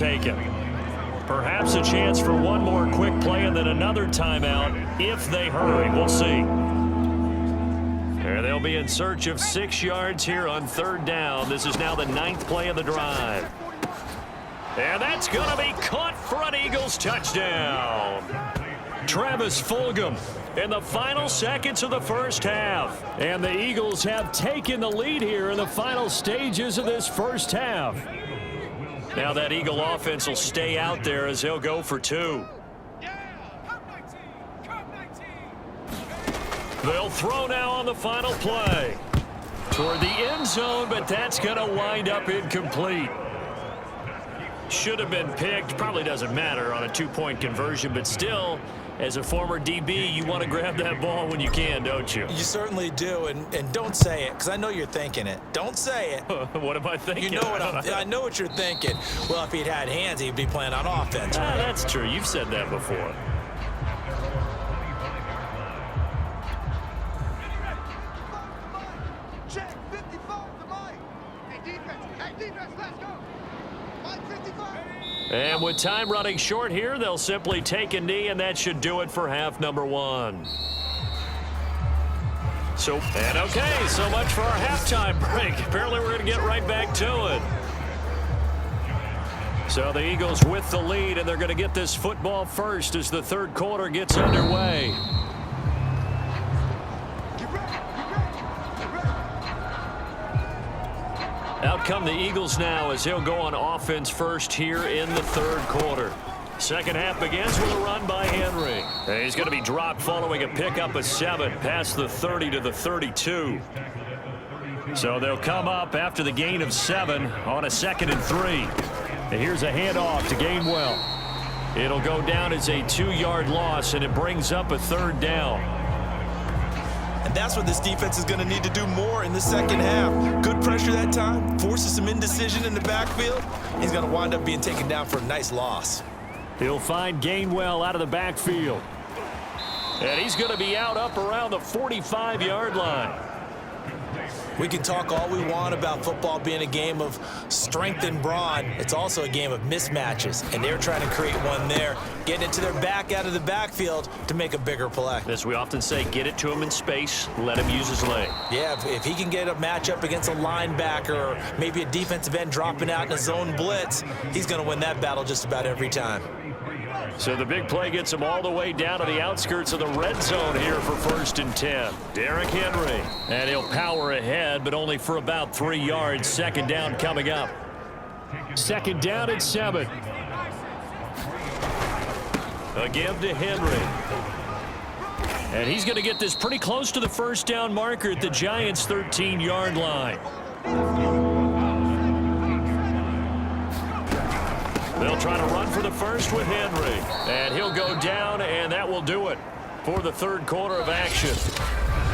taken. Perhaps a chance for one more quick play and then another timeout if they hurry. We'll see. They'll be in search of 6 yards here on 3rd down. This is now the 9th play of the drive. And that's going to be caught for an Eagles touchdown. Travis Fulgham in the final seconds of the first half. And the Eagles have taken the lead here in the final stages of this first half. Now that Eagle offense will stay out there as they'll go for 2. They'll throw now on the final play. Toward the end zone, but that's going to wind up incomplete. Should have been picked. Probably doesn't matter on a 2-point conversion, but still, as a former DB, you want to grab that ball when you can, don't you? You certainly do, and don't say it, because I know you're thinking it. Don't say it. What am I thinking? You know what I know what you're thinking. Well, if he'd had hands, he'd be playing on offense. Right? That's true. You've said that before. And with time running short here, they'll simply take a knee, and that should do it for half number 1. So much for our halftime break. Apparently we're going to get right back to it. So the Eagles with the lead, and they're going to get this football first as the 3rd quarter gets underway. Out come the Eagles now as he'll go on offense first here in the 3rd quarter. Second half begins with a run by Henry. And he's going to be dropped following a pickup of 7 past the 30 to the 32. So they'll come up after the gain of 7 on a 2nd and 3. And here's a handoff to Gainwell. It'll go down as a 2-yard loss, and it brings up a 3rd down. And that's what this defense is going to need to do more in the second half. Good pressure that time, forces some indecision in the backfield. He's going to wind up being taken down for a nice loss. He'll find Gainwell out of the backfield. And he's going to be out up around the 45-yard line. We can talk all we want about football being a game of strength and brawn. It's also a game of mismatches, and they're trying to create one there, getting it to their back out of the backfield to make a bigger play. As we often say, get it to him in space, let him use his leg. Yeah, if he can get a matchup against a linebacker or maybe a defensive end dropping out in a zone blitz, he's going to win that battle just about every time. So the big play gets him all the way down to the outskirts of the red zone here for 1st and 10. Derrick Henry. And he'll power ahead, but only for about 3 yards. 2nd down coming up. 2nd down at 7. A give to Henry. And he's going to get this pretty close to the 1st down marker at the Giants' 13-yard line. They'll try to run for the first with Henry. And he'll go down, and that will do it for the 3rd quarter of action.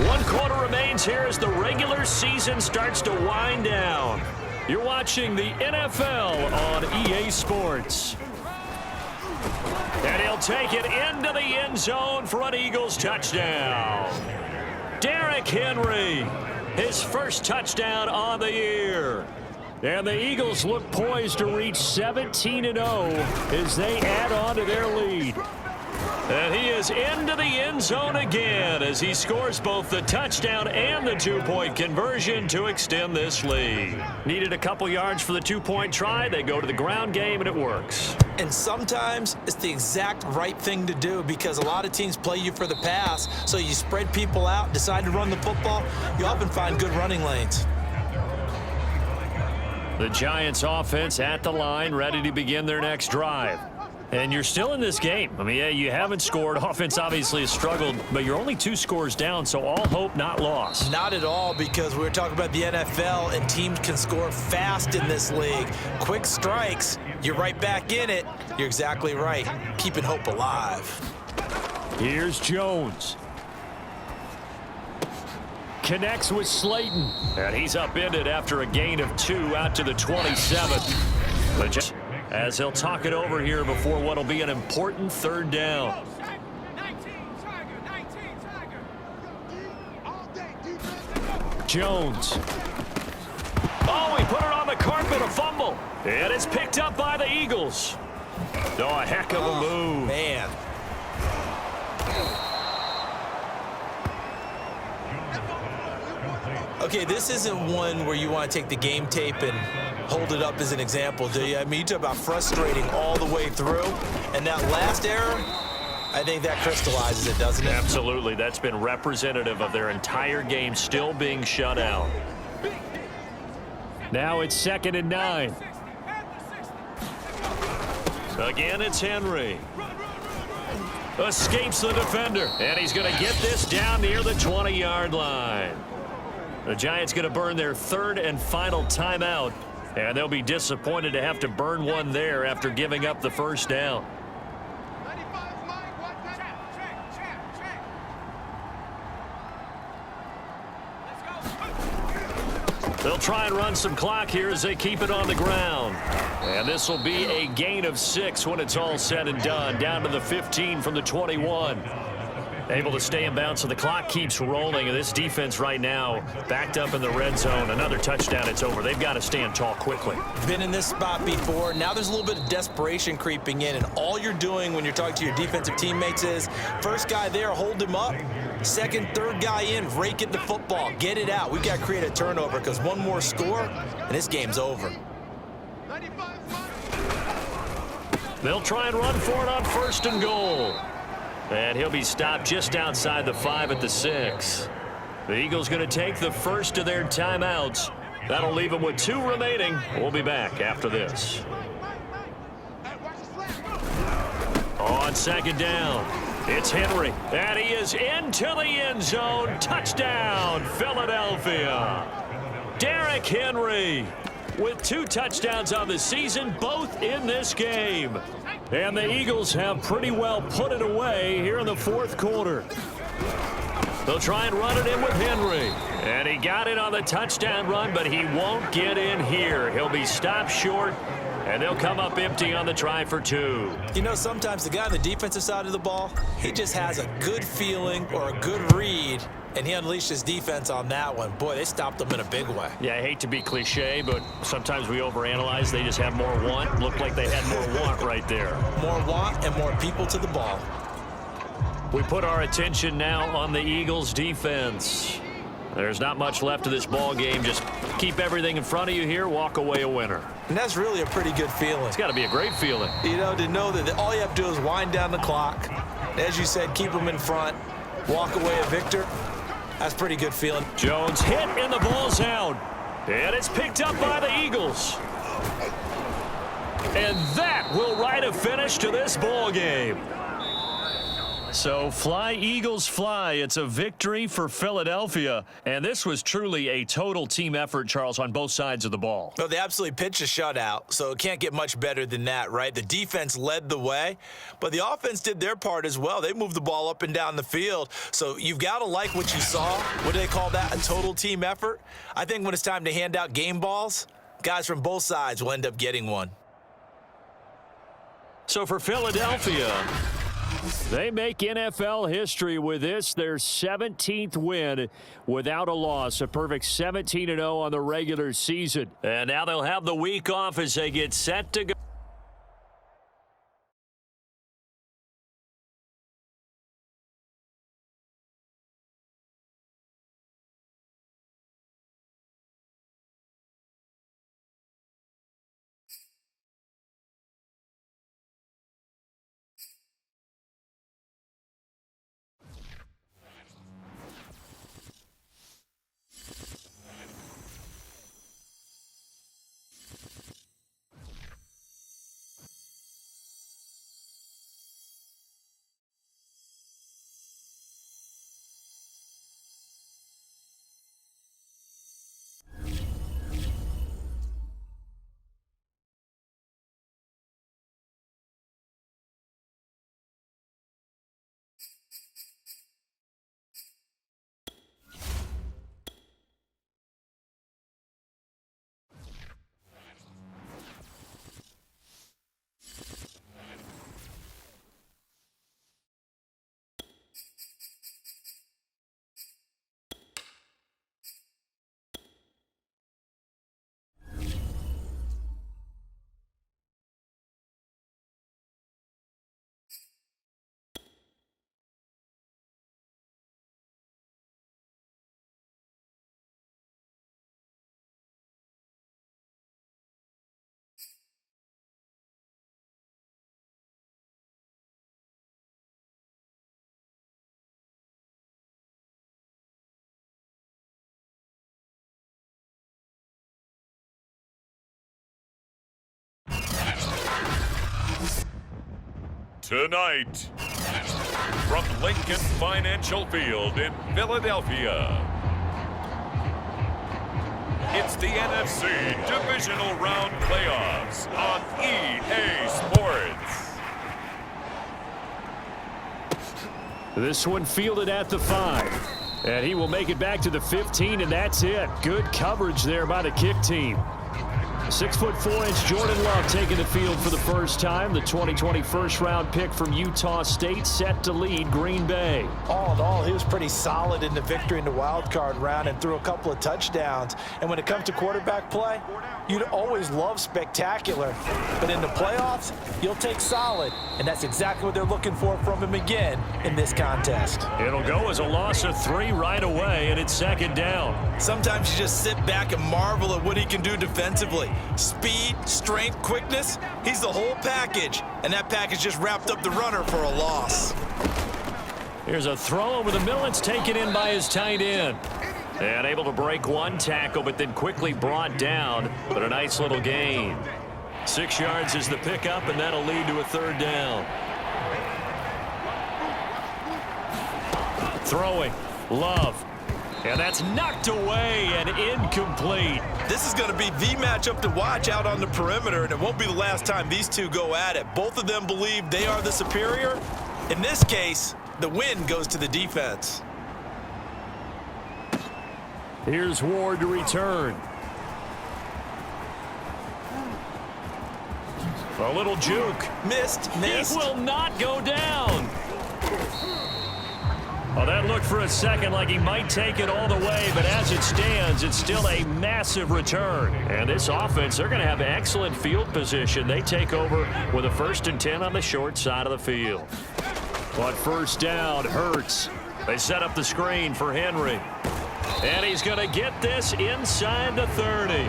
1 quarter remains here as the regular season starts to wind down. You're watching the NFL on EA Sports. And he'll take it into the end zone for an Eagles touchdown. Derrick Henry, his first touchdown on the year. And the Eagles look poised to reach 17-0 as they add on to their lead. And he is into the end zone again as he scores both the touchdown and the 2-point conversion to extend this lead. Needed a couple yards for the 2-point try. They go to the ground game, and it works. And sometimes it's the exact right thing to do because a lot of teams play you for the pass. So you spread people out, decide to run the football. You often find good running lanes. The Giants offense at the line, ready to begin their next drive. And you're still in this game. I mean, yeah, you haven't scored. Offense obviously has struggled, but you're only 2 scores down, so all hope not lost. Not at all, because we were talking about the NFL, and teams can score fast in this league. Quick strikes, you're right back in it. You're exactly right. Keeping hope alive. Here's Jones. Connects with Slayton. And he's upended after a gain of 2 out to the 27. As he'll talk it over here before what will be an important 3rd down. Jones. Oh, he put it on the carpet, a fumble. And it's picked up by the Eagles. Oh, a heck of a move. Man. Okay, this isn't one where you want to take the game tape and hold it up as an example, do you? I mean, you talk about frustrating all the way through. And that last error, I think that crystallizes it, doesn't it? Absolutely. That's been representative of their entire game still being shut out. Now it's 2nd and 9. Again, it's Henry. Escapes the defender. And he's going to get this down near the 20-yard line. The Giants going to burn their 3rd and final timeout. And they'll be disappointed to have to burn one there after giving up the first down. They'll try and run some clock here as they keep it on the ground. And this will be a gain of 6 when it's all said and done. Down to the 15 from the 21. Able to stay in bounds, so the clock keeps rolling. And this defense right now backed up in the red zone. Another touchdown, it's over. They've got to stand tall quickly. Been in this spot before. Now there's a little bit of desperation creeping in. And all you're doing when you're talking to your defensive teammates is, first guy there, hold him up. Second, third guy in, rake at the football. Get it out. We've got to create a turnover because one more score, and this game's over. They'll try and run for it on 1st and goal. And he'll be stopped just outside the 5 at the 6. The Eagles going to take the first of their timeouts. That'll leave them with 2 remaining. We'll be back after this. On 2nd down, it's Henry. And he is into the end zone. Touchdown, Philadelphia. Derrick Henry with 2 touchdowns on the season, both in this game. And the Eagles have pretty well put it away here in the 4th quarter. They'll try and run it in with Henry. And he got it on the touchdown run, but he won't get in here. He'll be stopped short, and they'll come up empty on the try for 2. You know, sometimes the guy on the defensive side of the ball, he just has a good feeling or a good read, and he unleashed his defense on that one. Boy, they stopped him in a big way. Yeah, I hate to be cliche, but sometimes we overanalyze. They just have more want. Looked like they had more want right there. More want and more people to the ball. We put our attention now on the Eagles' defense. There's not much left of this ball game. Just keep everything in front of you here, walk away a winner. And that's really a pretty good feeling. It's got to be a great feeling. You know, to know that all you have to do is wind down the clock. As you said, keep them in front, walk away a victor. That's a pretty good feeling. Jones hit and the ball's out. And it's picked up by the Eagles. And that will write a finish to this ball game. So fly, Eagles, fly. It's a victory for Philadelphia. And this was truly a total team effort, Charles, on both sides of the ball. Well, they absolutely pitched a shutout, so it can't get much better than that, right? The defense led the way, but the offense did their part as well. They moved the ball up and down the field. So you've got to like what you saw. What do they call that? A total team effort? I think when it's time to hand out game balls, guys from both sides will end up getting one. So for Philadelphia, they make NFL history with this, their 17th win without a loss, a perfect 17-0 on the regular season. And now they'll have the week off as they get set to go. Tonight, from Lincoln Financial Field in Philadelphia, it's the NFC Divisional Round Playoffs on EA Sports. This one fielded at the 5. And he will make it back to the 15, and that's it. Good coverage there by the kick team. 6'4" Jordan Love taking the field for the first time. The 2020 first-round pick from Utah State set to lead Green Bay. All in all, he was pretty solid in the victory in the wild card round and threw a couple of touchdowns. And when it comes to quarterback play, you'd always love spectacular. But in the playoffs, you'll take solid. And that's exactly what they're looking for from him again in this contest. It'll go as a loss of 3 right away, and it's second down. Sometimes you just sit back and marvel at what he can do defensively. Speed, strength, quickness, he's the whole package. And that package just wrapped up the runner for a loss. Here's a throw over the middle. It's taken in by his tight end. And able to break one tackle, but then quickly brought down. But a nice little gain. 6 yards is the pickup, and that'll lead to a third down. Throwing. Love. And that's knocked away and incomplete. This is going to be the matchup to watch out on the perimeter, and it won't be the last time these two go at it. Both of them believe they are the superior. In this case, the win goes to the defense. Here's Ward to return. A little juke. Missed. It will not go down. Well, that looked for a second like he might take it all the way, but as it stands, it's still a massive return. And this offense, they're going to have excellent field position. They take over with a 1st and 10 on the short side of the field. But first down, Hurts. They set up the screen for Henry. And he's going to get this inside the 30.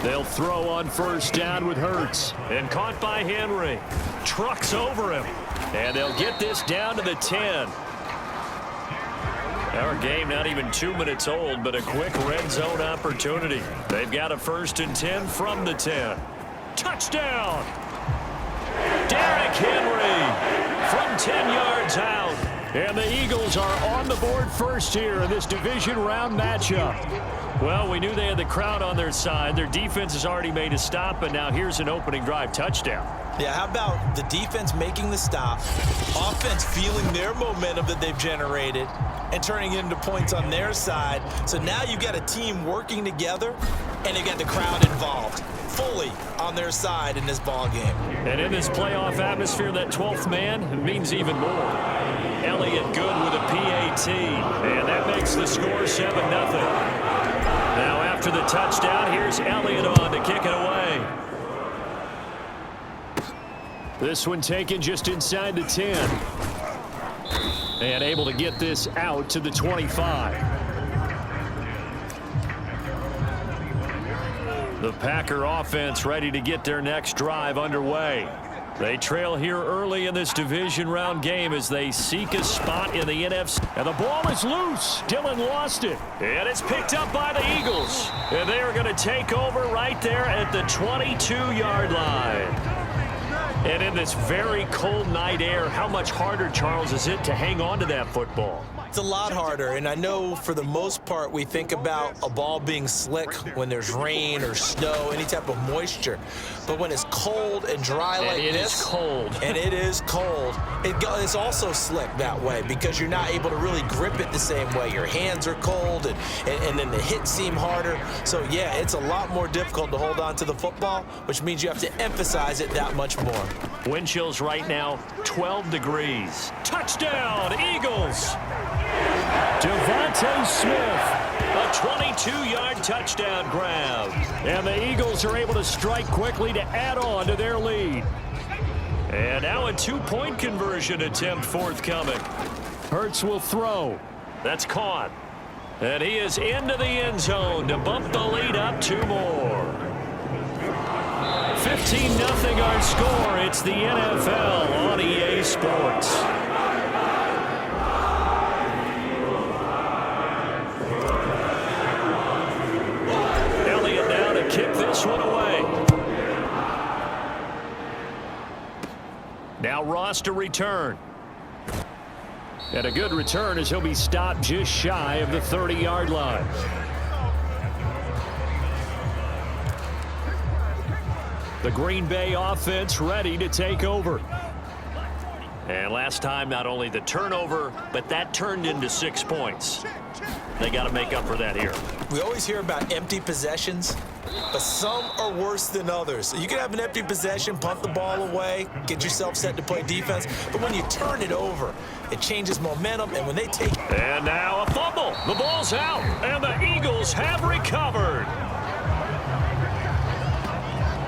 They'll throw on first down with Hurts. And caught by Henry. Trucks over him. And they'll get this down to the 10. Our game not even 2 minutes old, but a quick red zone opportunity. They've got a 1st and 10 from the 10. Touchdown! Derrick Henry from 10 yards out. And the Eagles are on the board first here in this division round matchup. Well, we knew they had the crowd on their side. Their defense has already made a stop, and now here's an opening drive touchdown. Yeah, how about the defense making the stop, offense feeling their momentum that they've generated, and turning it into points on their side. So now you've got a team working together, and they've got the crowd involved fully on their side in this ball game. And in this playoff atmosphere, that 12th man means even more. Elliott good with a PAT, and that makes the score 7-0. Now after the touchdown, here's Elliott on to kick it away. This one taken just inside the 10. And able to get this out to the 25. The Packer offense ready to get their next drive underway. They trail here early in this division round game as they seek a spot in the NFC. And the ball is loose. Dillon lost it. And it's picked up by the Eagles. And they are going to take over right there at the 22-yard line. And in this very cold night air, how much harder, Charles, is it to hang on to that football? It's a lot harder, and I know for the most part we think about a ball being slick when there's rain or snow, any type of moisture. But when it's cold and dry like this, it is cold. And it is cold, it's also slick that way because you're not able to really grip it the same way. Your hands are cold, and then the hits seem harder. So, yeah, it's a lot more difficult to hold on to the football, which means you have to emphasize it that much more. Wind chills right now, 12 degrees. Touchdown, Eagles! Devontae Smith, a 22-yard touchdown grab. And the Eagles are able to strike quickly to add on to their lead. And now a 2-point conversion attempt forthcoming. Hurts will throw. That's caught. And he is into the end zone to bump the lead up 2 more. 15-0 our score. It's the NFL on EA Sports. Elliott now to kick this one away. Now Ross to return. And a good return as he'll be stopped just shy of the 30-yard line. The Green Bay offense ready to take over. And last time, not only the turnover, but that turned into 6 points. They got to make up for that here. We always hear about empty possessions, but some are worse than others. You can have an empty possession, punt the ball away, get yourself set to play defense, but when you turn it over, it changes momentum, and when they take... And now a fumble. The ball's out, and the Eagles have recovered.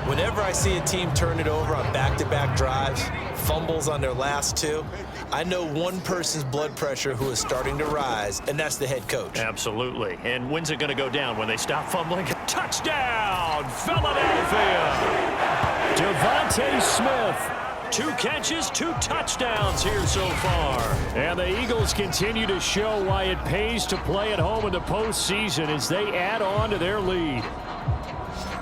Whenever I see a team turn it over on back-to-back drives, fumbles on their last two, I know one person's blood pressure who is starting to rise, and that's the head coach. Absolutely. And when's it going to go down? When they stop fumbling? Touchdown, Philadelphia! Devontae Smith. 2 catches, 2 touchdowns here so far. And the Eagles continue to show why it pays to play at home in the postseason as they add on to their lead.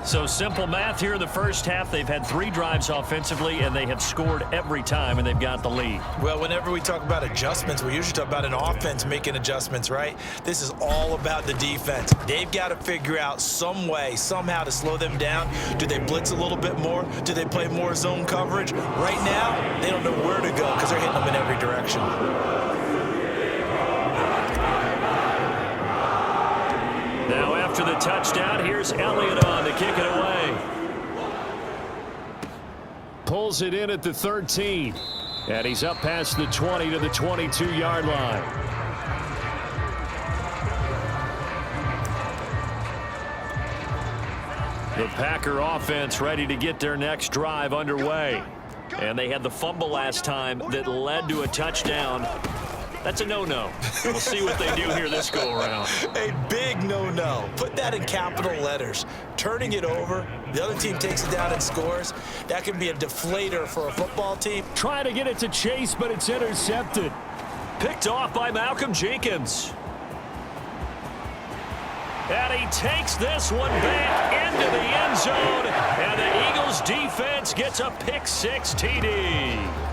So simple math here in the first half. They've had 3 drives offensively, and they have scored every time, and they've got the lead. Well, whenever we talk about adjustments, we usually talk about an offense making adjustments, right? This is all about the defense. They've got to figure out some way, somehow to slow them down. Do they blitz a little bit more? Do they play more zone coverage? Right now, they don't know where to go because they're hitting them in every direction. Now after the touchdown, here's Elliott on to kick it away. Pulls it in at the 13. And he's up past the 20 to the 22-yard line. The Packer offense ready to get their next drive underway. And they had the fumble last time that led to a touchdown. That's a no-no. We'll see what they do here this go-around. A big no-no. Put that in capital letters. Turning it over, the other team takes it down and scores. That can be a deflator for a football team. Trying to get it to Chase, but it's intercepted. Picked off by Malcolm Jenkins. And he takes this one back into the end zone. And the Eagles defense gets a pick-6 TD.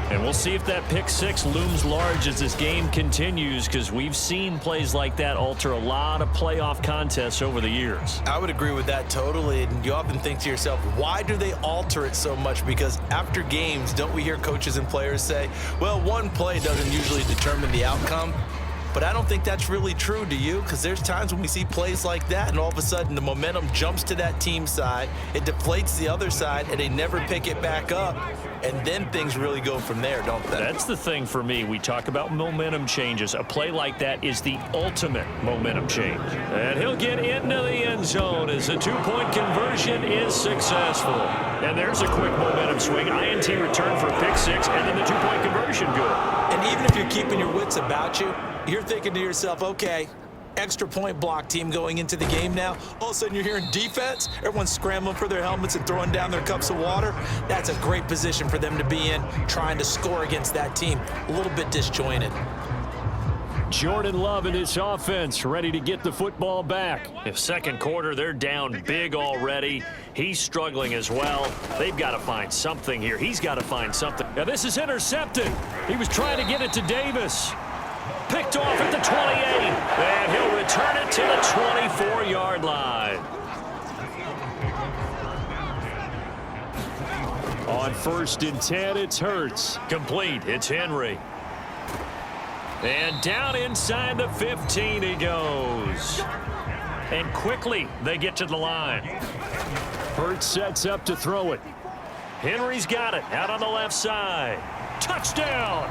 And we'll see if that pick-6 looms large as this game continues, because we've seen plays like that alter a lot of playoff contests over the years. I would agree with that totally. And you often think to yourself, why do they alter it so much? Because after games, don't we hear coaches and players say, well, one play doesn't usually determine the outcome? But I don't think that's really true, do you? Because there's times when we see plays like that, and all of a sudden the momentum jumps to that team side, it deflates the other side, and they never pick it back up. And then things really go from there, don't they? That's the thing for me. We talk about momentum changes. A play like that is the ultimate momentum change. And he'll get into the end zone as the 2-point conversion is successful. And there's a quick momentum swing. INT return for a pick-6, and then the 2-point conversion good. And even if you're keeping your wits about you, you're thinking to yourself, okay, extra point block team going into the game now. All of a sudden you're hearing defense. Everyone's scrambling for their helmets and throwing down their cups of water. That's a great position for them to be in, trying to score against that team. A little bit disjointed. Jordan Love and his offense ready to get the football back. If second quarter, they're down big already. He's struggling as well. They've got to find something here. He's got to find something. Now this is intercepted. He was trying to get it to Davis. Picked off at the 28, and he'll return it to the 24-yard line. On 1st and 10, it's Hurts. Complete, it's Henry. And down inside the 15 he goes. And quickly, they get to the line. Hurts sets up to throw it. Henry's got it, out on the left side. Touchdown!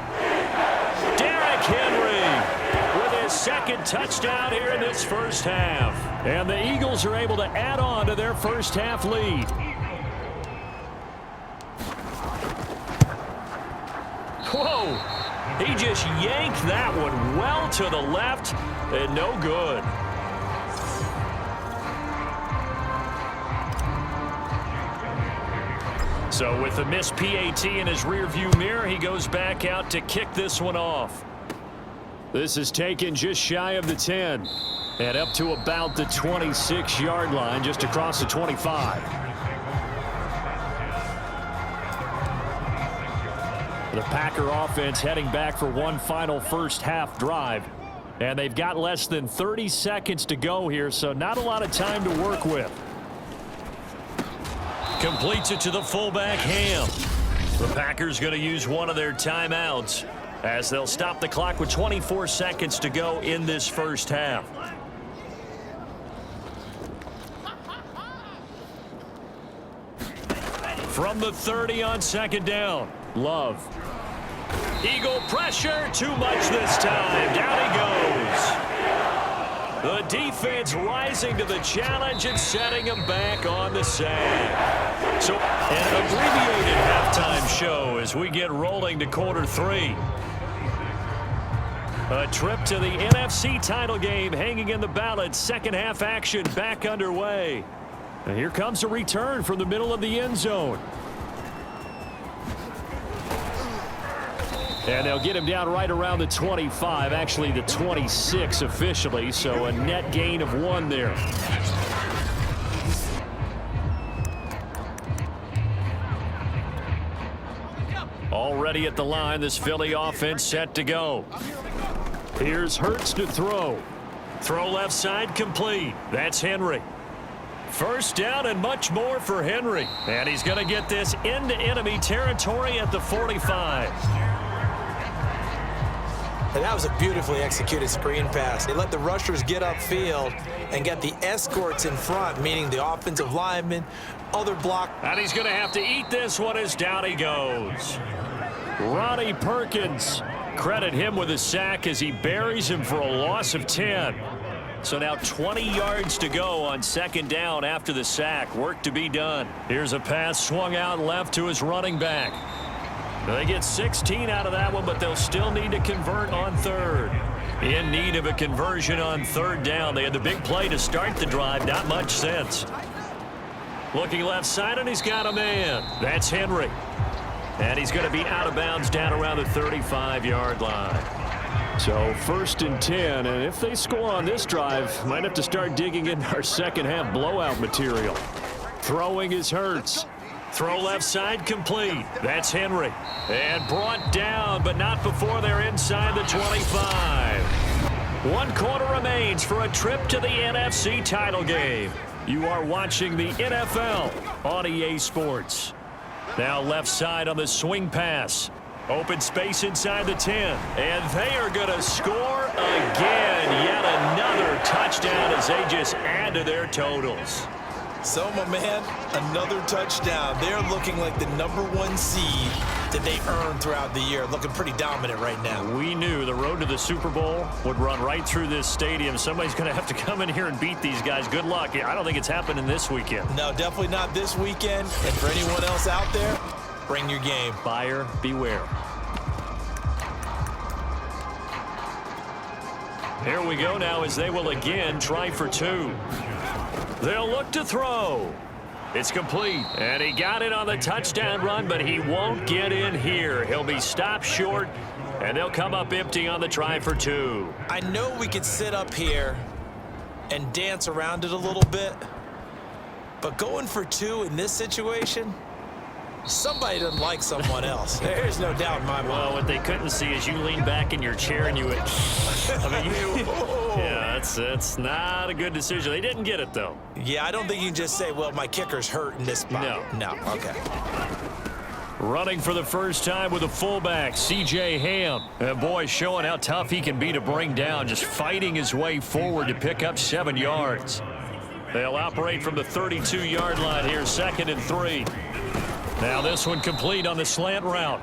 Derrick Henry with his second touchdown here in this first half. And the Eagles are able to add on to their first half lead. Whoa! He just yanked that one well to the left and no good. So with the missed PAT in his rearview mirror, he goes back out to kick this one off. This is taken just shy of the 10 and up to about the 26-yard line, just across the 25. The Packer offense heading back for one final first half drive. And they've got less than 30 seconds to go here, so not a lot of time to work with. Completes it to the fullback, Ham. The Packers going to use one of their timeouts as they'll stop the clock with 24 seconds to go in this first half. From the 30 on second down, Love. Eagle pressure, too much this time. Down he goes. The defense rising to the challenge and setting him back on the sack. So an abbreviated halftime show as we get rolling to quarter 3. A trip to the NFC title game hanging in the balance. Second half action back underway. And here comes a return from the middle of the end zone. And they'll get him down right around the 25, actually the 26 officially, so a net gain of 1 there. Already at the line, this Philly offense set to go. Here's Hurts to throw. Throw left side complete. That's Henry. First down and much more for Henry. And he's going to get this into enemy territory at the 45. And that was a beautifully executed screen pass. They let the rushers get upfield and get the escorts in front, meaning the offensive linemen, other block. And he's going to have to eat this one as down he goes. Ronnie Perkins, credit him with a sack as he buries him for a loss of 10. So now 20 yards to go on second down after the sack. Work to be done. Here's a pass swung out left to his running back. They get 16 out of that one, but they'll still need to convert on third. In need of a conversion on third down. They had the big play to start the drive. Not much sense. Looking left side, and he's got a man. That's Henry. And he's going to be out of bounds down around the 35-yard line. So first and 10, and if they score on this drive, might have to start digging in our second half blowout material. Throwing is Hurts. Throw left side complete. That's Henry. And brought down, but not before they're inside the 25. 1 quarter remains for a trip to the NFC title game. You are watching the NFL on EA Sports. Now left side on the swing pass. Open space inside the 10. And they are going to score again. Yet another touchdown as they just add to their totals. So, my man, another touchdown. They're looking like the #1 seed that they earned throughout the year. Looking pretty dominant right now. We knew the road to the Super Bowl would run right through this stadium. Somebody's going to have to come in here and beat these guys. Good luck. I don't think it's happening this weekend. No, definitely not this weekend. And for anyone else out there, bring your game. Buyer beware. Here we go now as they will again try for 2. They'll look to throw. It's complete. And he got it on the touchdown run, but he won't get in here. He'll be stopped short, and they'll come up empty on the try for 2. I know we could sit up here and dance around it a little bit, but going for 2 in this situation, somebody doesn't like someone else. There's no doubt in my mind. Well, what they couldn't see is you lean back in your chair and you would... yeah, that's not a good decision. They didn't get it, though. Yeah, I don't think you can just say, well, my kicker's hurt in this spot. No, okay. Running for the first time with a fullback, C.J. Ham. And boy, showing how tough he can be to bring down, just fighting his way forward to pick up 7 yards. They'll operate from the 32-yard line here, 2nd and 3. Now this one complete on the slant route.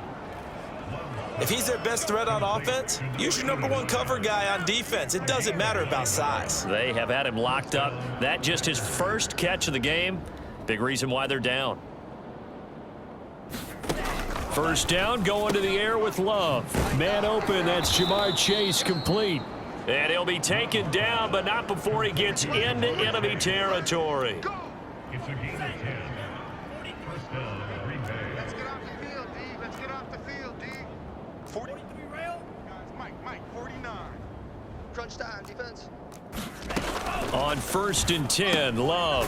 If he's their best threat on offense, use your #1 cover guy on defense. It doesn't matter about size. They have had him locked up. That just his first catch of the game. Big reason why they're down. First down, going to the air with Love. Man open, that's Jamar Chase complete. And he'll be taken down, but not before he gets into enemy territory. It's a game of 10. 41st down, Green Bay. Let's get off the field, D. Let's get off the field, D. 43 rail. Guys, Mike, 49. Crunch time, defense. On 1st and 10, Love.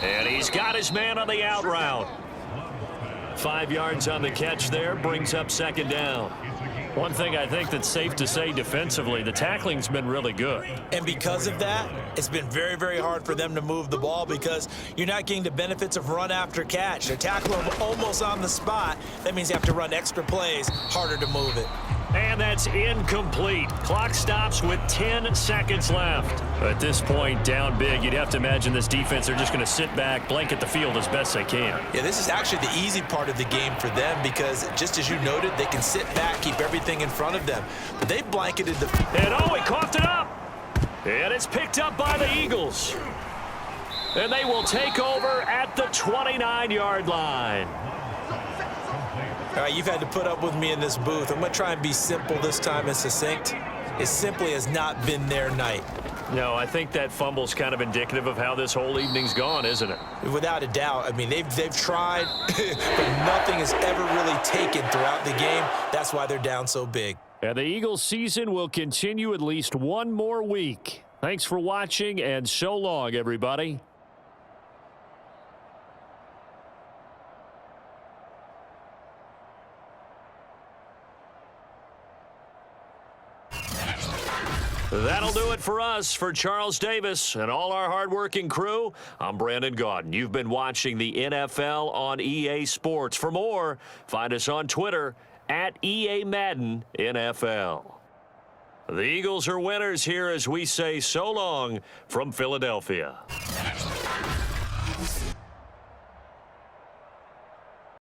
And he's got his man on the out route. 5 yards on the catch there, brings up second down. One thing I think that's safe to say defensively, the tackling's been really good. And because of that, it's been very, very hard for them to move the ball because you're not getting the benefits of run after catch. They tackle them almost on the spot. That means you have to run extra plays, harder to move it. And that's incomplete. Clock stops with 10 seconds left. At this point, down big, you'd have to imagine this defense are just going to sit back, blanket the field as best they can. Yeah, this is actually the easy part of the game for them because, just as you noted, they can sit back, keep everything in front of them. But they blanketed the field. And oh, he coughed it up. And it's picked up by the Eagles. And they will take over at the 29-yard line. All right, you've had to put up with me in this booth. I'm going to try and be simple this time and succinct. It simply has not been their night. No, I think that fumble's kind of indicative of how this whole evening's gone, isn't it? Without a doubt. I mean, they've tried, but nothing has ever really taken throughout the game. That's why they're down so big. And the Eagles season will continue at least one more week. Thanks for watching, and so long, everybody. That'll do it for us. For Charles Davis and all our hardworking crew, I'm Brandon Gaudin. You've been watching the NFL on EA Sports. For more, find us on Twitter at EA Madden NFL. The Eagles are winners here as we say so long from Philadelphia.